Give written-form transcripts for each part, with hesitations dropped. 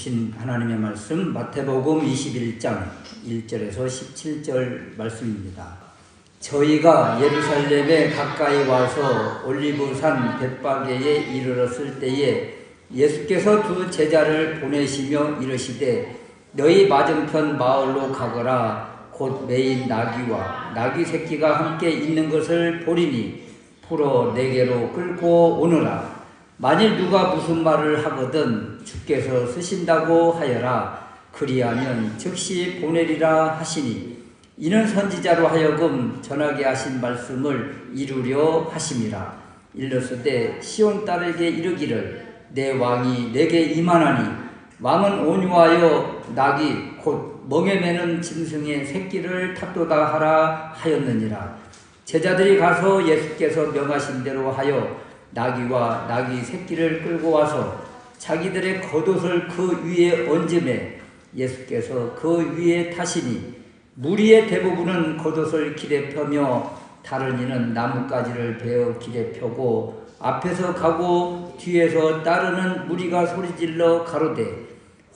주신 하나님의 말씀 마태복음 21장 1절에서 17절 말씀입니다. 저희가 예루살렘에 가까이 와서 올리브산 벳바게에 이르렀을 때에 예수께서 두 제자를 보내시며 이르시되 너희 맞은편 마을로 가거라. 곧 매인 나귀와 나귀 새끼가 함께 있는 것을 보리니 풀어 내게로 끌고 오너라. 만일 누가 무슨 말을 하거든 주께서 쓰신다고 하여라. 그리하면 즉시 보내리라 하시니 이는 선지자로 하여금 전하게 하신 말씀을 이루려 하심이라. 일렀으되 시온 딸에게 이르기를 내 왕이 내게 임하나니 왕은 온유하여 나귀 곧 멍에 매는 짐승의 새끼를 탔도다 하라 하였느니라. 제자들이 가서 예수께서 명하신 대로 하여 나귀와 나귀 새끼를 끌고 와서 자기들의 겉옷을 그 위에 얹음에 예수께서 그 위에 타시니 무리의 대부분은 겉옷을 길에 펴며 다른 이는 나뭇가지를 베어 길에 펴고 앞에서 가고 뒤에서 따르는 무리가 소리질러 가로되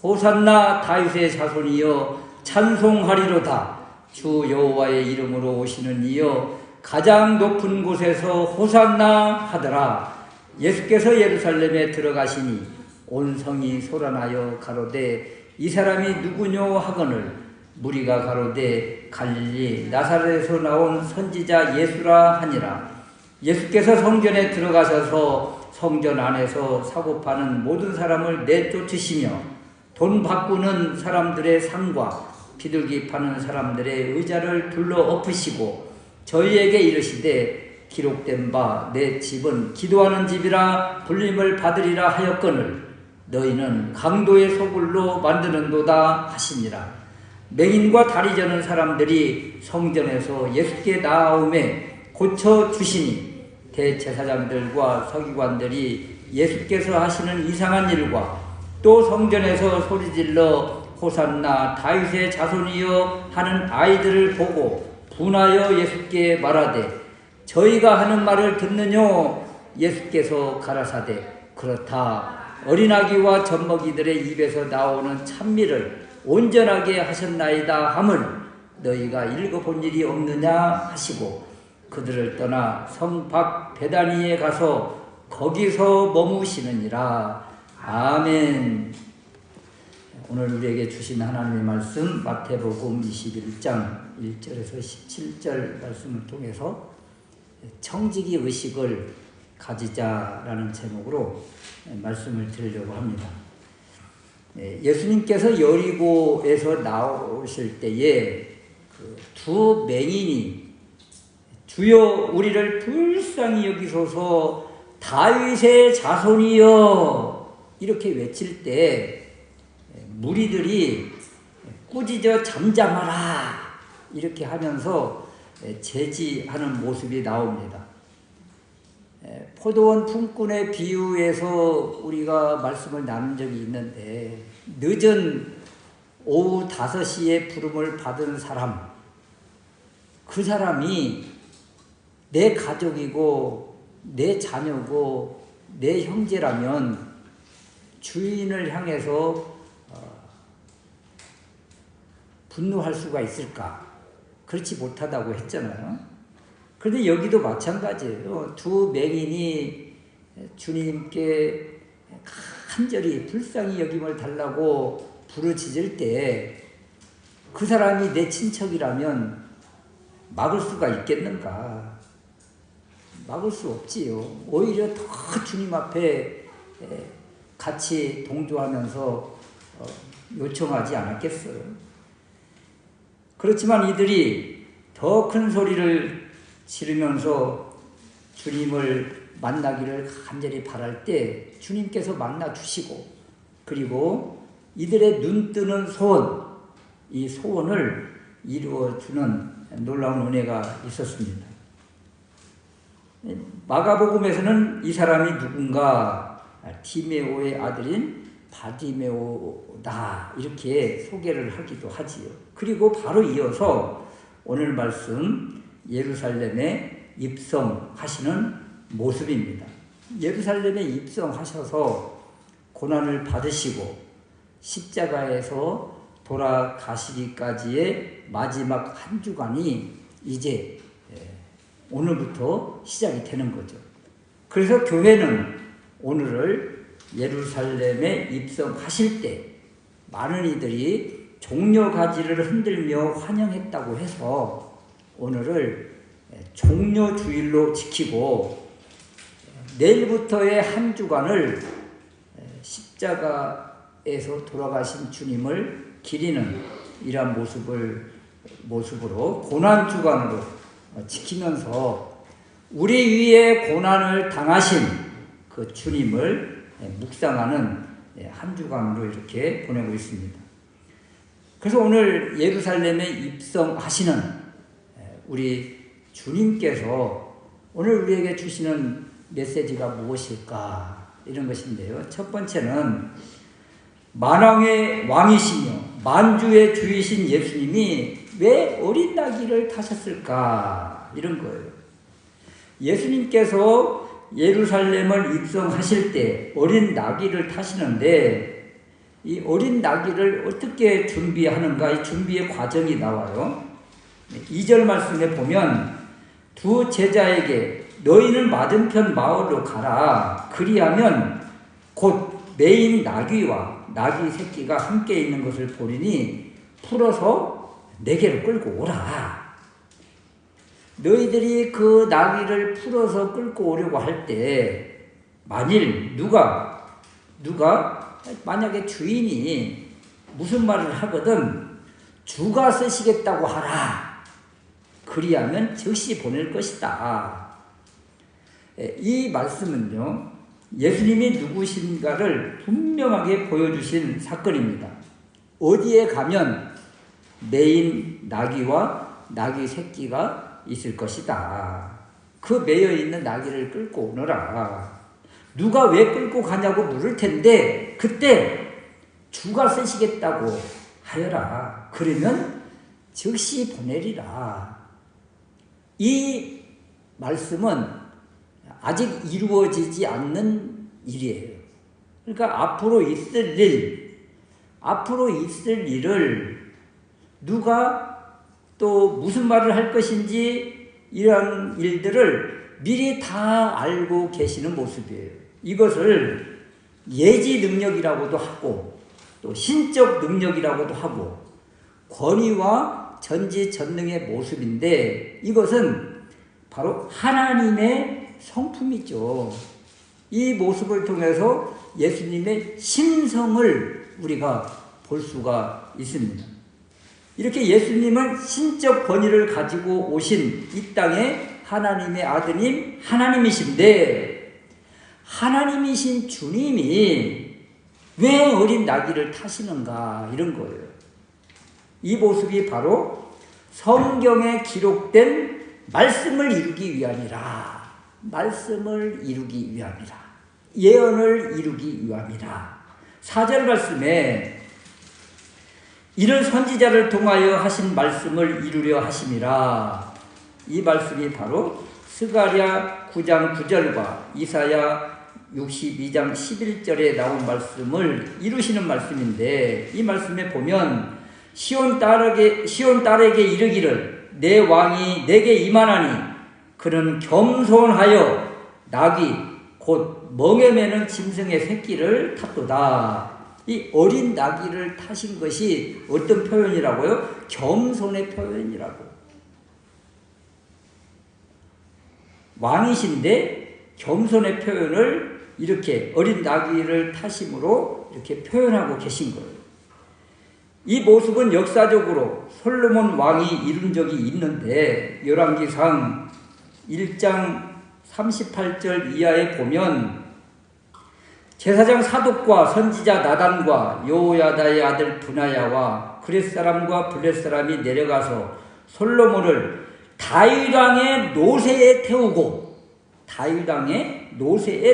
호산나 다윗의 자손이여 찬송하리로다. 주 여호와의 이름으로 오시는 이여 가장 높은 곳에서 호산나 하더라. 예수께서 예루살렘에 들어가시니 온 성이 소란하여 가로되 이 사람이 누구뇨 하거늘 무리가 가로되 갈릴리 나사렛에서 나온 선지자 예수라 하니라. 예수께서 성전에 들어가셔서 성전 안에서 사고 파는 모든 사람을 내쫓으시며 돈 바꾸는 사람들의 상과 비둘기 파는 사람들의 의자를 둘러 엎으시고 저희에게 이르시되 기록된 바 내 집은 기도하는 집이라 불림을 받으리라 하였거늘 너희는 강도의 소굴로 만드는도다 하시니라. 맹인과 다리 저는 사람들이 성전에서 예수께 나아오매 고쳐주시니 대제사장들과 서기관들이 예수께서 하시는 이상한 일과 또 성전에서 소리질러 호산나 다윗의 자손이여 하는 아이들을 보고 분하여 예수께 말하되 저희가 하는 말을 듣느뇨. 예수께서 가라사대 그렇다. 어린아기와 젖먹이들의 입에서 나오는 찬미를 온전하게 하셨나이다 함을 너희가 읽어본 일이 없느냐 하시고 그들을 떠나 성 밖 베다니에 가서 거기서 머무시느니라. 아멘. 오늘 우리에게 주신 하나님의 말씀 마태복음 21장 1절에서 17절 말씀을 통해서 청지기 의식을 가지자라는 제목으로 말씀을 드리려고 합니다. 예수님께서 여리고에서 나오실 때에 두 맹인이 주여 우리를 불쌍히 여기소서 다윗의 자손이여 이렇게 외칠 때 무리들이 꾸짖어 잠잠하라 이렇게 하면서 제지하는 모습이 나옵니다. 포도원 품꾼의 비유에서 우리가 말씀을 나눈 적이 있는데 늦은 오후 5시에 부름을 받은 사람, 그 사람이 내 가족이고 내 자녀고 내 형제라면 주인을 향해서 분노할 수가 있을까? 그렇지 못하다고 했잖아요. 그런데 여기도 마찬가지예요. 두 맹인이 주님께 간절히 불쌍히 여김을 달라고 부르짖을 때 그 사람이 내 친척이라면 막을 수가 있겠는가? 막을 수 없지요. 오히려 더 주님 앞에 같이 동조하면서 요청하지 않았겠어요. 그렇지만 이들이 더 큰 소리를 지르면서 주님을 만나기를 간절히 바랄 때 주님께서 만나주시고 그리고 이들의 눈뜨는 소원, 이 소원을 이루어주는 놀라운 은혜가 있었습니다. 마가복음에서는 이 사람이 누군가 디메오의 아들인 바디메오다 이렇게 소개를 하기도 하지요. 그리고 바로 이어서 오늘 말씀 예루살렘에 입성하시는 모습입니다. 예루살렘에 입성하셔서 고난을 받으시고 십자가에서 돌아가시기까지의 마지막 한 주간이 이제 오늘부터 시작이 되는 거죠. 그래서 교회는 오늘을 예루살렘에 입성하실 때 많은 이들이 종려가지를 흔들며 환영했다고 해서 오늘을 종려주일로 지키고 내일부터의 한 주간을 십자가에서 돌아가신 주님을 기리는 이러한 모습으로 고난주간으로 지키면서 우리 위에 고난을 당하신 그 주님을 묵상하는 한 주간으로 이렇게 보내고 있습니다. 그래서 오늘 예루살렘에 입성하시는 우리 주님께서 오늘 우리에게 주시는 메시지가 무엇일까? 이런 것인데요. 첫 번째는 만왕의 왕이시며 만주의 주이신 예수님이 왜 어린 나귀를 타셨을까? 이런 거예요. 예수님께서 예루살렘을 입성하실 때 어린 나귀를 타시는데 이 어린 나귀를 어떻게 준비하는가? 이 준비의 과정이 나와요. 2절 말씀에 보면 두 제자에게 너희는 맞은편 마을로 가라. 그리하면 곧 매인 나귀와 나귀 새끼가 함께 있는 것을 보리니 풀어서 내게로 끌고 오라. 너희들이 그 나귀를 풀어서 끌고 오려고 할 때 만일 만약에 주인이 무슨 말을 하거든 주가 쓰시겠다고 하라. 그리하면 즉시 보낼 것이다. 이 말씀은요, 예수님이 누구신가를 분명하게 보여주신 사건입니다. 어디에 가면 매인 나귀와 나귀 새끼가 있을 것이다. 그 매여 있는 나귀를 끌고 오너라. 누가 왜 끌고 가냐고 물을 텐데 그때 주가 쓰시겠다고 하여라. 그러면 즉시 보내리라. 이 말씀은 아직 이루어지지 않는 일이에요. 그러니까 앞으로 있을 일을 누가 또 무슨 말을 할 것인지 이런 일들을 미리 다 알고 계시는 모습이에요. 이것을 예지 능력이라고도 하고 또 신적 능력이라고도 하고 권위와 전지전능의 모습인데 이것은 바로 하나님의 성품이죠. 이 모습을 통해서 예수님의 신성을 우리가 볼 수가 있습니다. 이렇게 예수님은 신적 권위를 가지고 오신 이 땅에 하나님의 아드님 하나님이신데 하나님이신 주님이 왜 어린 나귀를 타시는가 이런 거예요. 이 모습이 바로 성경에 기록된 말씀을 이루기 위함이라. 말씀을 이루기 위함이라. 예언을 이루기 위함이라. 4절 말씀에 이를 선지자를 통하여 하신 말씀을 이루려 하심이라. 이 말씀이 바로 스가랴 9장 9절과 이사야 62장 11절에 나온 말씀을 이루시는 말씀인데 이 말씀에 보면 시온 딸에게 이르기를 내 왕이 내게 임하나니 그는 겸손하여 나귀 곧 멍에 매는 짐승의 새끼를 탔도다. 이 어린 나귀를 타신 것이 어떤 표현이라고요? 겸손의 표현이라고. 왕이신데 겸손의 표현을 이렇게 어린 나귀를 타심으로 이렇게 표현하고 계신 거예요. 이 모습은 역사적으로 솔로몬 왕이 이룬 적이 있는데 열왕기상 1장 38절 이하에 보면 제사장 사독과 선지자 나단과 여호야다의 아들 브나야와 그렛 사람과 블렛 사람이 내려가서 솔로몬을 다윗 왕의 노새에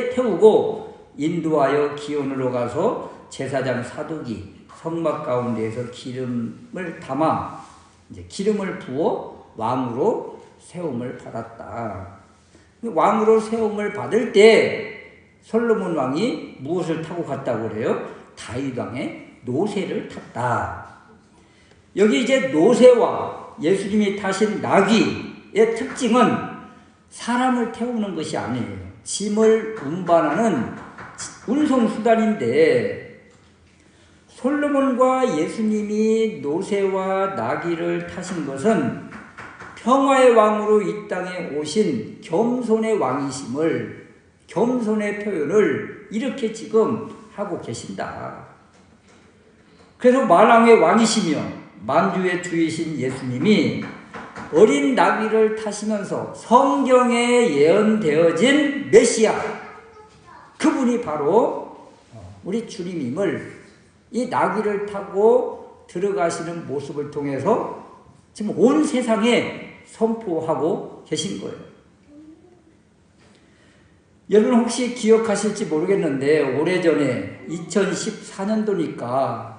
태우고 인도하여 기온으로 가서 제사장 사독이 성막 가운데에서 기름을 담아 이제 기름을 부어 왕으로 세움을 받았다. 왕으로 세움을 받을 때 솔로몬 왕이 무엇을 타고 갔다고 그래요? 다윗 왕의 노새를 탔다. 여기 이제 노새와 예수님이 타신 나귀의 특징은 사람을 태우는 것이 아니에요. 짐을 운반하는 운송수단인데, 솔로몬과 예수님이 노새와 나귀를 타신 것은 평화의 왕으로 이 땅에 오신 겸손의 왕이심을, 겸손의 표현을 이렇게 지금 하고 계신다. 그래서 만왕의 왕이시며 만주의 주이신 예수님이 어린 나귀를 타시면서 성경에 예언되어진 메시아, 그분이 바로 우리 주님임을 이 나귀를 타고 들어가시는 모습을 통해서 지금 온 세상에 선포하고 계신 거예요. 여러분 혹시 기억하실지 모르겠는데, 오래전에 2014년도니까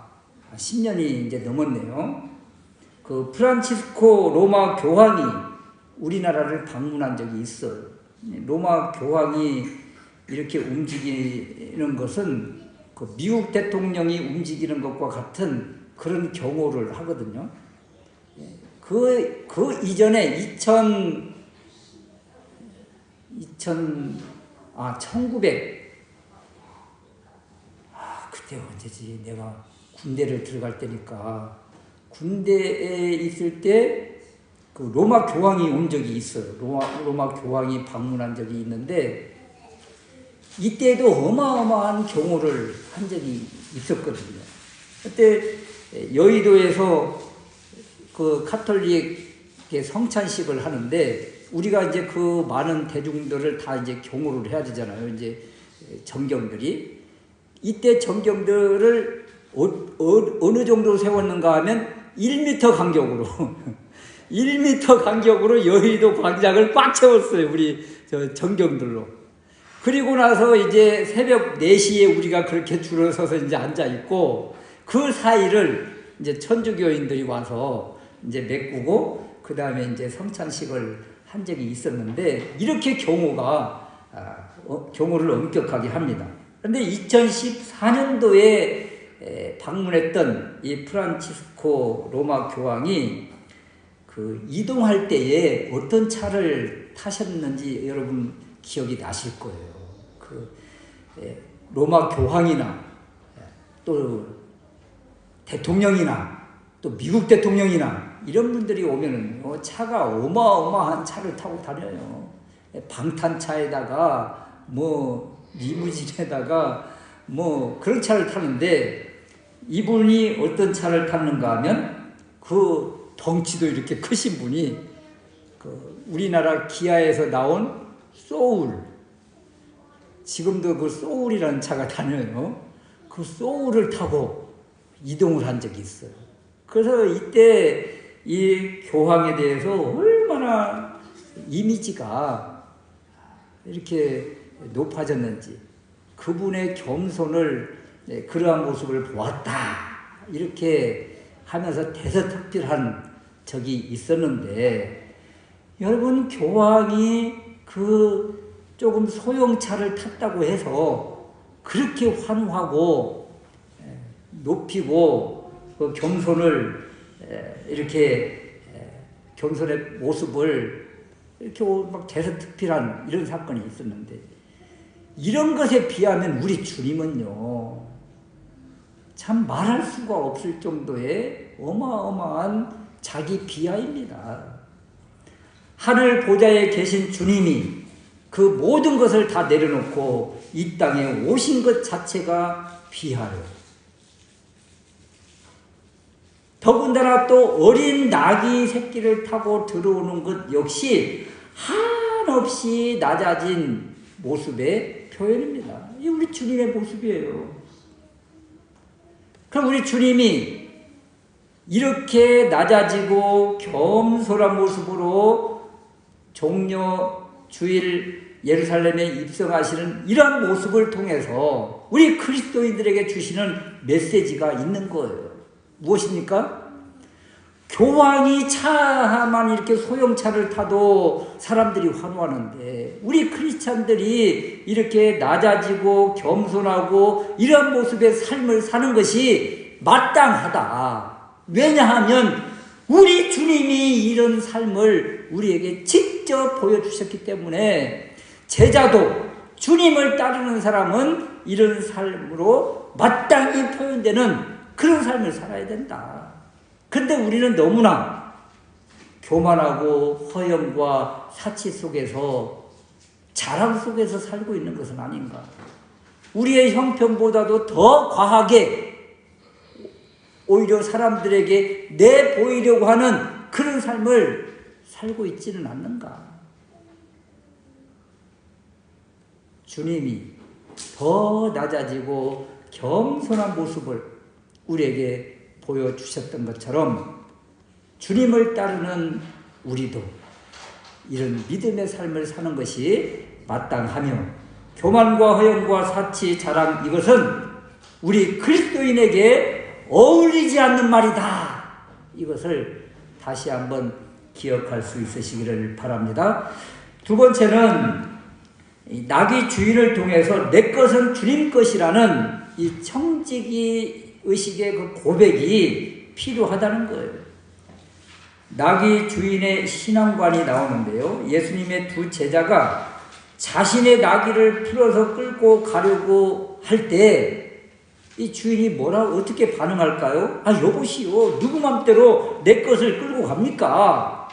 10년이 이제 넘었네요. 그 프란치스코 로마 교황이 우리나라를 방문한 적이 있어요. 로마 교황이 이렇게 움직이는 것은 그 미국 대통령이 움직이는 것과 같은 그런 경호를 하거든요. 그 이전에 1900 그때 언제지? 내가 군대를 들어갈 때니까, 군대에 있을 때 그 로마 교황이 온 적이 있어요. 로마 교황이 방문한 적이 있는데, 이때도 어마어마한 경호를 한 적이 있었거든요. 그때 여의도에서 그 카톨릭의 성찬식을 하는데, 우리가 이제 그 많은 대중들을 다 이제 경호를 해야 되잖아요. 이제 정경들이. 이때 정경들을 어느 정도 세웠는가 하면 1m 간격으로 1m 간격으로 여의도 광장을 꽉 채웠어요. 우리 정경들로. 그리고 나서 이제 새벽 4시에 우리가 그렇게 줄을 서서 이제 앉아 있고, 그 사이를 이제 천주교인들이 와서 이제 메꾸고, 그 다음에 이제 성찬식을 한 적이 있었는데, 이렇게 경호를 엄격하게 합니다. 그런데 2014년도에 방문했던 이 프란치스코 로마 교황이 그 이동할 때에 어떤 차를 타셨는지 여러분 기억이 나실 거예요. 로마 교황이나 또 대통령이나 또 미국 대통령이나 이런 분들이 오면은 차가 어마어마한 차를 타고 다녀요. 방탄차에다가 뭐 리무진에다가 뭐 그런 차를 타는데, 이분이 어떤 차를 탔는가 하면 그 덩치도 이렇게 크신 분이 그 우리나라 기아에서 나온 소울, 지금도 그 소울이라는 차가 다녀요. 그 소울을 타고 이동을 한 적이 있어요. 그래서 이때 이 교황에 대해서 얼마나 이미지가 이렇게 높아졌는지, 그분의 겸손을, 그러한 모습을 보았다, 이렇게 하면서 대서특필한 적이 있었는데, 여러분 교황이 그 조금 소형차를 탔다고 해서 그렇게 환호하고 높이고 그 겸손을 이렇게 겸손의 모습을 이렇게 막 대서특필한 이런 사건이 있었는데, 이런 것에 비하면 우리 주님은요, 참 말할 수가 없을 정도의 어마어마한 자기 비하입니다. 하늘 보좌에 계신 주님이 그 모든 것을 다 내려놓고 이 땅에 오신 것 자체가 비하요. 더군다나 또 어린 나귀 새끼를 타고 들어오는 것 역시 한없이 낮아진 모습의 표현입니다. 이 우리 주님의 모습이에요. 그럼 우리 주님이 이렇게 낮아지고 겸손한 모습으로 종려 주일 예루살렘에 입성하시는 이러한 모습을 통해서 우리 그리스도인들에게 주시는 메시지가 있는 거예요. 무엇입니까? 교황이 차만 이렇게 소형차를 타도 사람들이 환호하는데, 우리 크리스찬들이 이렇게 낮아지고 겸손하고 이런 모습의 삶을 사는 것이 마땅하다. 왜냐하면 우리 주님이 이런 삶을 우리에게 직접 보여주셨기 때문에 제자도 주님을 따르는 사람은 이런 삶으로 마땅히 표현되는 그런 삶을 살아야 된다. 그런데 우리는 너무나 교만하고 허영과 사치 속에서 자랑 속에서 살고 있는 것은 아닌가. 우리의 형편보다도 더 과하게 오히려 사람들에게 내보이려고 하는 그런 삶을 살고 있지는 않는가. 주님이 더 낮아지고 겸손한 모습을 우리에게 보여주셨던 것처럼 주님을 따르는 우리도 이런 믿음의 삶을 사는 것이 마땅하며, 교만과 허영과 사치, 자랑, 이것은 우리 그리스도인에게 어울리지 않는 말이다. 이것을 다시 한번 기억할 수 있으시기를 바랍니다. 두 번째는 낙이 주인을 통해서 내 것은 주님 것이라는 이 청지기 의식의 그 고백이 필요하다는 거예요. 낙이 주인의 신앙관이 나오는데요. 예수님의 두 제자가 자신의 나귀를 풀어서 끌고 가려고 할 때 이 주인이 어떻게 반응할까요? 여보시오, 누구 맘대로 내 것을 끌고 갑니까?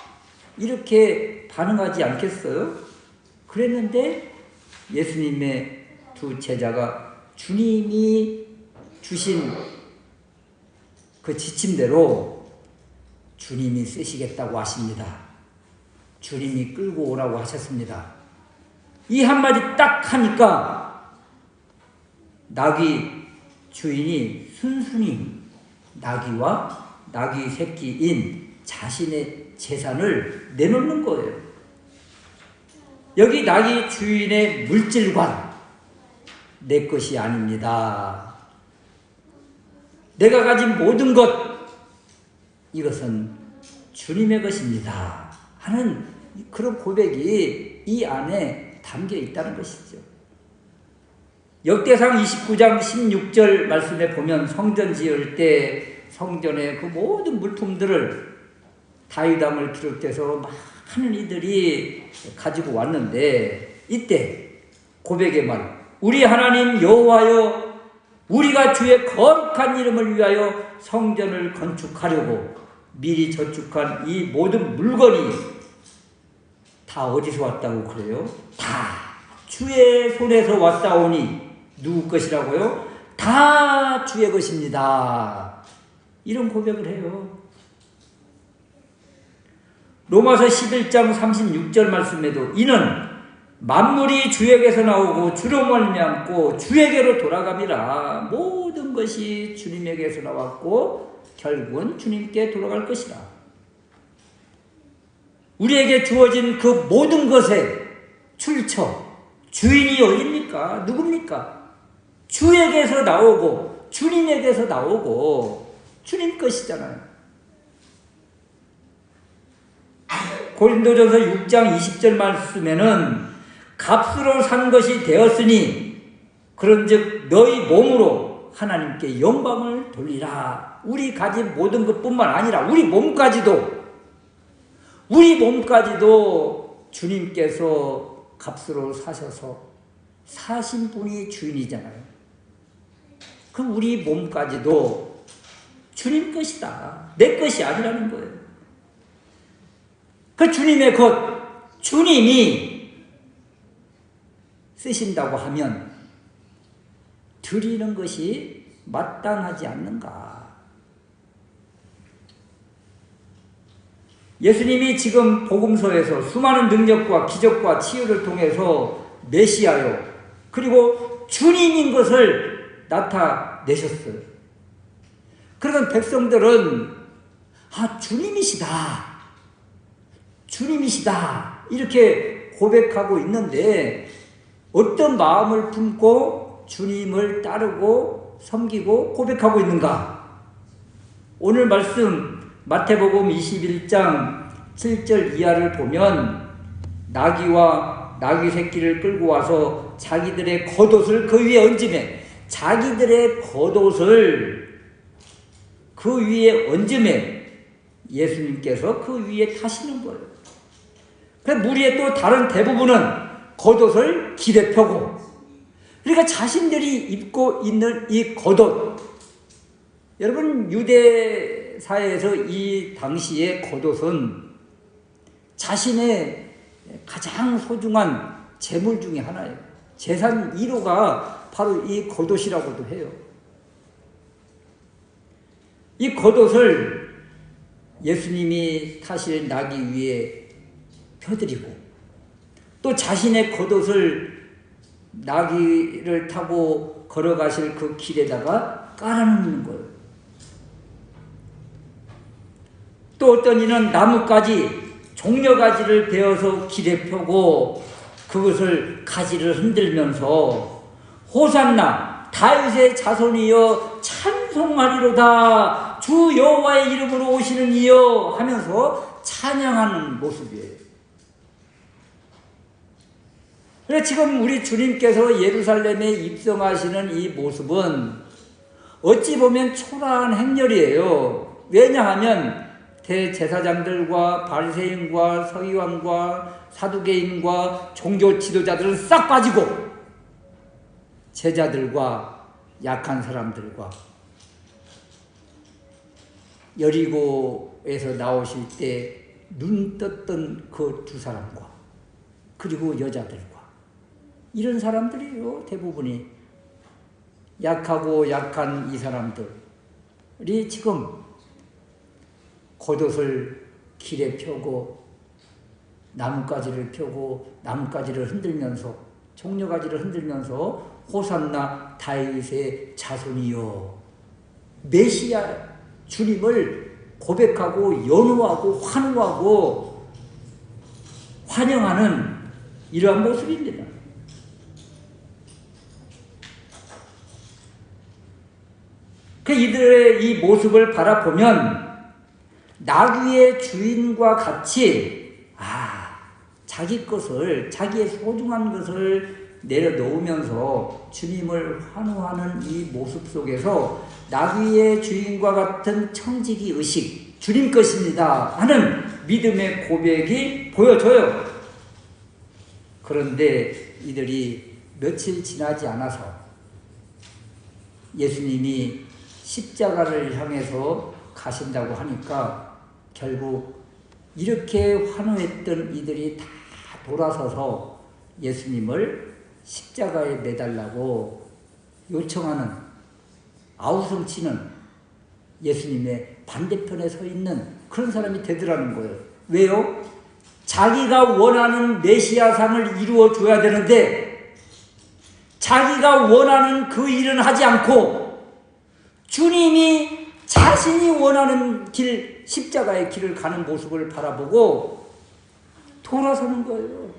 이렇게 반응하지 않겠어요? 그랬는데 예수님의 두 제자가 주님이 주신 그 지침대로 주님이 쓰시겠다고 하십니다. 주님이 끌고 오라고 하셨습니다. 이 한마디 딱 하니까 나귀 주인이 순순히 나귀와 나귀 새끼인 자신의 재산을 내놓는 거예요. 여기 나귀 주인의 물질관, 내 것이 아닙니다. 내가 가진 모든 것, 이것은 주님의 것입니다 하는 그런 고백이 이 안에 담겨 있다는 것이죠. 역대상 29장 16절 말씀에 보면 성전 지을 때 성전의 그 모든 물품들을 다윗왕을 비롯해서 많은 이들이 가지고 왔는데, 이때 고백의 말, 우리 하나님 여호와여, 우리가 주의 거룩한 이름을 위하여 성전을 건축하려고 미리 저축한 이 모든 물건이 다 어디서 왔다고 그래요? 다 주의 손에서 왔사오니. 누구 것이라고요? 다 주의 것입니다. 이런 고백을 해요. 로마서 11장 36절 말씀에도 이는 만물이 주에게서 나오고 주로 말미암고 주에게로 돌아갑니다. 모든 것이 주님에게서 나왔고 결국은 주님께 돌아갈 것이라. 우리에게 주어진 그 모든 것의 출처, 주인이 어딥니까? 누굽니까? 주에게서 나오고 주님에게서 나오고 주님 것이잖아요. 고린도전서 6장 20절 말씀에는 값으로 산 것이 되었으니 그런즉 너희 몸으로 하나님께 영광을 돌리라. 우리 가진 모든 것뿐만 아니라 우리 몸까지도 주님께서 값으로 사셔서 사신 분이 주인이잖아요. 그럼 우리 몸까지도 주님 것이다. 내 것이 아니라는 거예요. 그 주님의 것, 주님이 쓰신다고 하면 드리는 것이 마땅하지 않는가. 예수님이 지금 복음서에서 수많은 능력과 기적과 치유를 통해서 메시아요, 그리고 주님인 것을 나타내셨어요. 그러던 백성들은 주님이시다 이렇게 고백하고 있는데, 어떤 마음을 품고 주님을 따르고 섬기고 고백하고 있는가? 오늘 말씀 마태복음 21장 7절 이하를 보면 나귀와 나귀 새끼를 끌고 와서 자기들의 겉옷을 그 위에 얹으며 자기들의 겉옷을 그 위에 얹음에 예수님께서 그 위에 타시는 거예요. 그래서 무리의 또 다른 대부분은 겉옷을 길에 펴고, 그러니까 자신들이 입고 있는 이 겉옷, 여러분 유대 사회에서 이 당시의 겉옷은 자신의 가장 소중한 재물 중에 하나예요. 재산 1호가 바로 이 겉옷이라고도 해요. 이 겉옷을 예수님이 타실 나귀 위에 펴드리고, 또 자신의 겉옷을 나귀를 타고 걸어가실 그 길에다가 깔아놓는 거예요. 또 어떤 이는 나뭇가지, 종려가지를 베어서 길에 펴고 그것을 가지를 흔들면서 호산나 다윗의 자손이여 찬송하리로다 주 여호와의 이름으로 오시는 이여 하면서 찬양하는 모습이에요. 그래서 지금 우리 주님께서 예루살렘에 입성하시는 이 모습은 어찌 보면 초라한 행렬이에요. 왜냐하면 대제사장들과 바리새인과 서기관과 사두개인과 종교 지도자들은 싹 빠지고 제자들과 약한 사람들과 여리고에서 나오실 때 눈 떴던 그 두 사람과 그리고 여자들과 이런 사람들이요. 대부분이 약하고 약한 이 사람들이 지금 겉옷을 길에 펴고 나뭇가지를 펴고 나뭇가지를 흔들면서 종려가지를 흔들면서 호산나 다윗의 자손이여 메시아 주님을 고백하고 연호하고 환호하고 환영하는 이러한 모습입니다. 그 이들의 이 모습을 바라보면 나귀의 주인과 같이 자기 것을, 자기의 소중한 것을 내려놓으면서 주님을 환호하는 이 모습 속에서 나귀의 주인과 같은 청지기 의식, 주님 것입니다 하는 믿음의 고백이 보여져요. 그런데 이들이 며칠 지나지 않아서 예수님이 십자가를 향해서 가신다고 하니까 결국 이렇게 환호했던 이들이 다 돌아서서 예수님을 십자가에 매달라고 요청하는, 아우성치는 예수님의 반대편에 서 있는 그런 사람이 되더라는 거예요. 왜요? 자기가 원하는 메시아상을 이루어 줘야 되는데 자기가 원하는 그 일은 하지 않고 주님이 자신이 원하는 길, 십자가의 길을 가는 모습을 바라보고 돌아서는 거예요.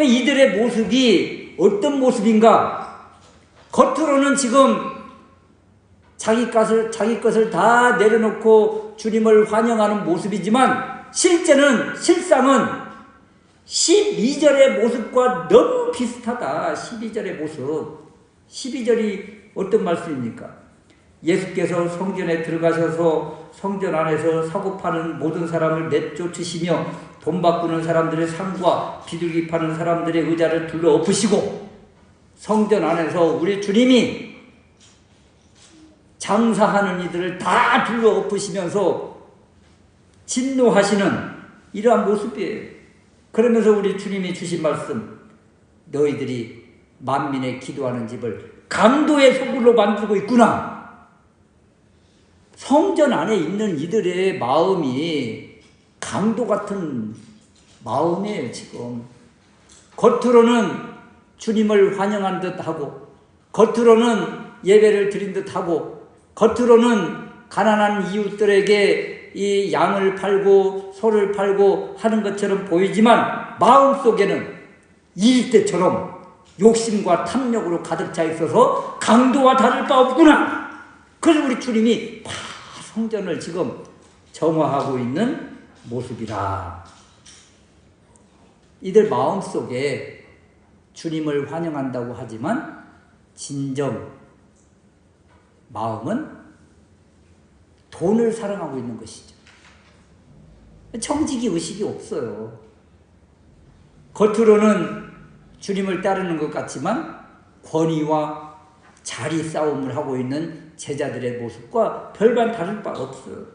이들의 모습이 어떤 모습인가? 겉으로는 지금 자기 것을 다 내려놓고 주님을 환영하는 모습이지만 실상은 12절의 모습과 너무 비슷하다. 12절의 모습. 12절이 어떤 말씀입니까? 예수께서 성전에 들어가셔서 성전 안에서 사고 파는 모든 사람을 내쫓으시며 돈 바꾸는 사람들의 상과 비둘기 파는 사람들의 의자를 둘러 엎으시고 성전 안에서 우리 주님이 장사하는 이들을 다 둘러 엎으시면서 진노하시는 이러한 모습이에요. 그러면서 우리 주님이 주신 말씀, 너희들이 만민의 기도하는 집을 강도의 소굴로 만들고 있구나. 성전 안에 있는 이들의 마음이 강도 같은 마음이에요. 지금 겉으로는 주님을 환영한 듯하고 겉으로는 예배를 드린 듯하고 겉으로는 가난한 이웃들에게 이 양을 팔고 소를 팔고 하는 것처럼 보이지만 마음속에는 이때처럼 욕심과 탐욕으로 가득 차 있어서 강도와 다를 바 없구나. 그래서 우리 주님이 성전을 지금 정화하고 있는 모습이라. 이들 마음속에 주님을 환영한다고 하지만 진정 마음은 돈을 사랑하고 있는 것이죠. 청지기 의식이 없어요. 겉으로는 주님을 따르는 것 같지만 권위와 자리 싸움을 하고 있는 제자들의 모습과 별반 다를 바 없어요.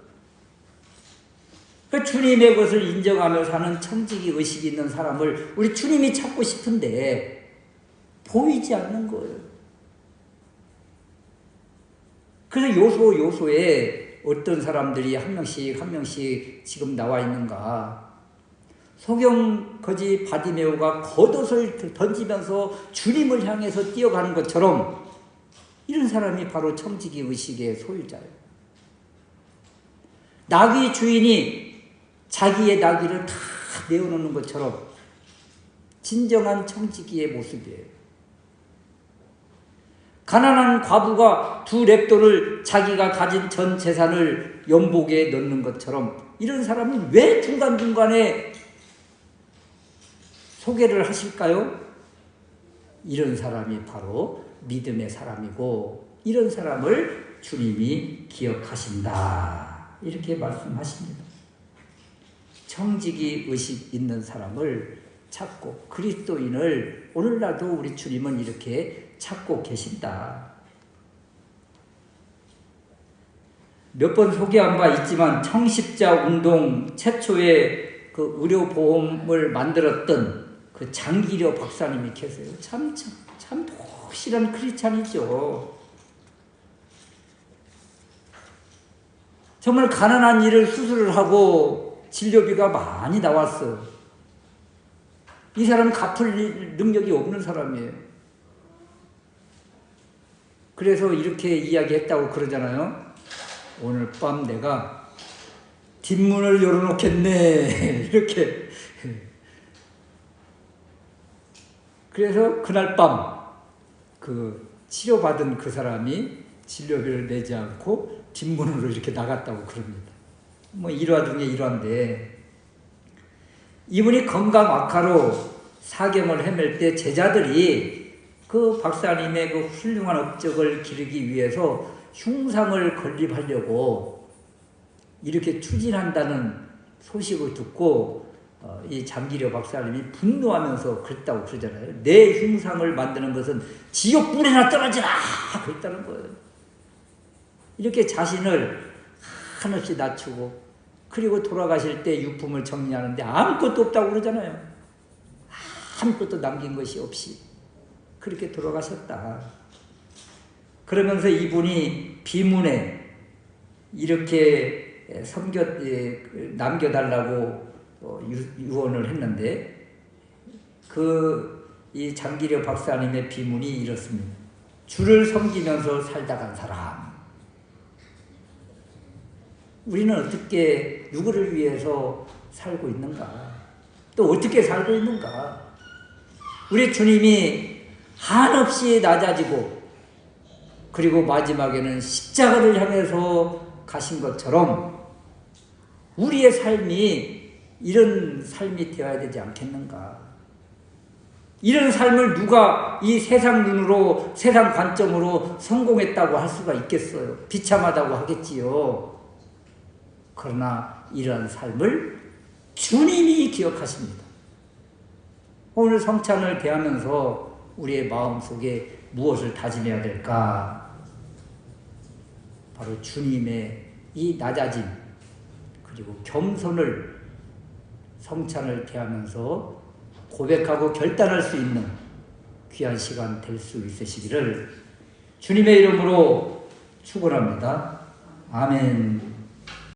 그 주님의 것을 인정하며 사는 청지기 의식이 있는 사람을 우리 주님이 찾고 싶은데 보이지 않는 거예요. 그래서 요소에 어떤 사람들이 한 명씩 지금 나와 있는가. 소경 거지 바디메오가 겉옷을 던지면서 주님을 향해서 뛰어가는 것처럼 이런 사람이 바로 청지기 의식의 소유자예요. 나귀 주인이 자기의 나귀를 다 내어놓는 것처럼 진정한 청지기의 모습이에요. 가난한 과부가 두 렙돈을 자기가 가진 전 재산을 연복에 넣는 것처럼 이런 사람은 왜 중간중간에 소개를 하실까요? 이런 사람이 바로 믿음의 사람이고 이런 사람을 주님이 기억하신다. 이렇게 말씀하십니다. 청지기 의식 있는 사람을 찾고 그리스도인을 오늘날도 우리 주님은 이렇게 찾고 계신다. 몇 번 소개한 바 있지만 청십자 운동 최초의 그 의료보험을 만들었던 그 장기려 박사님이 계세요. 참 독실한 크리스찬이죠. 정말 가난한 이를 수술을 하고 진료비가 많이 나왔어요. 이 사람은 갚을 능력이 없는 사람이에요. 그래서 이렇게 이야기했다고 그러잖아요. 오늘 밤 내가 뒷문을 열어놓겠네. 이렇게. 그래서 그날 밤 그 치료받은 그 사람이 진료비를 내지 않고 뒷문으로 이렇게 나갔다고 그럽니다. 뭐 일화 중에 일화인데 이분이 건강 악화로 사경을 헤맬 때 제자들이 그 박사님의 그 훌륭한 업적을 기르기 위해서 흉상을 건립하려고 이렇게 추진한다는 소식을 듣고 이 장기려 박사님이 분노하면서 그랬다고 그러잖아요. 내 흉상을 만드는 것은 지옥불에나 떨어지라! 그랬다는 거예요. 이렇게 자신을 한없이 낮추고 그리고 돌아가실 때 유품을 정리하는데 아무것도 없다고 그러잖아요. 아무것도 남긴 것이 없이 그렇게 돌아가셨다. 그러면서 이분이 비문에 이렇게 남겨달라고 유언을 했는데 이 장기려 박사님의 비문이 이렇습니다. 주를 섬기면서 살다 간 사람. 우리는 어떻게 누구를 위해서 살고 있는가? 또 어떻게 살고 있는가? 우리 주님이 한없이 낮아지고 그리고 마지막에는 십자가를 향해서 가신 것처럼 우리의 삶이 이런 삶이 되어야 되지 않겠는가? 이런 삶을 누가 이 세상 눈으로 세상 관점으로 성공했다고 할 수가 있겠어요? 비참하다고 하겠지요. 그러나 이러한 삶을 주님이 기억하십니다. 오늘 성찬을 대하면서 우리의 마음속에 무엇을 다짐해야 될까? 바로 주님의 이 낮아짐 그리고 겸손을 성찬을 대하면서 고백하고 결단할 수 있는 귀한 시간 될 수 있으시기를 주님의 이름으로 축원합니다. 아멘.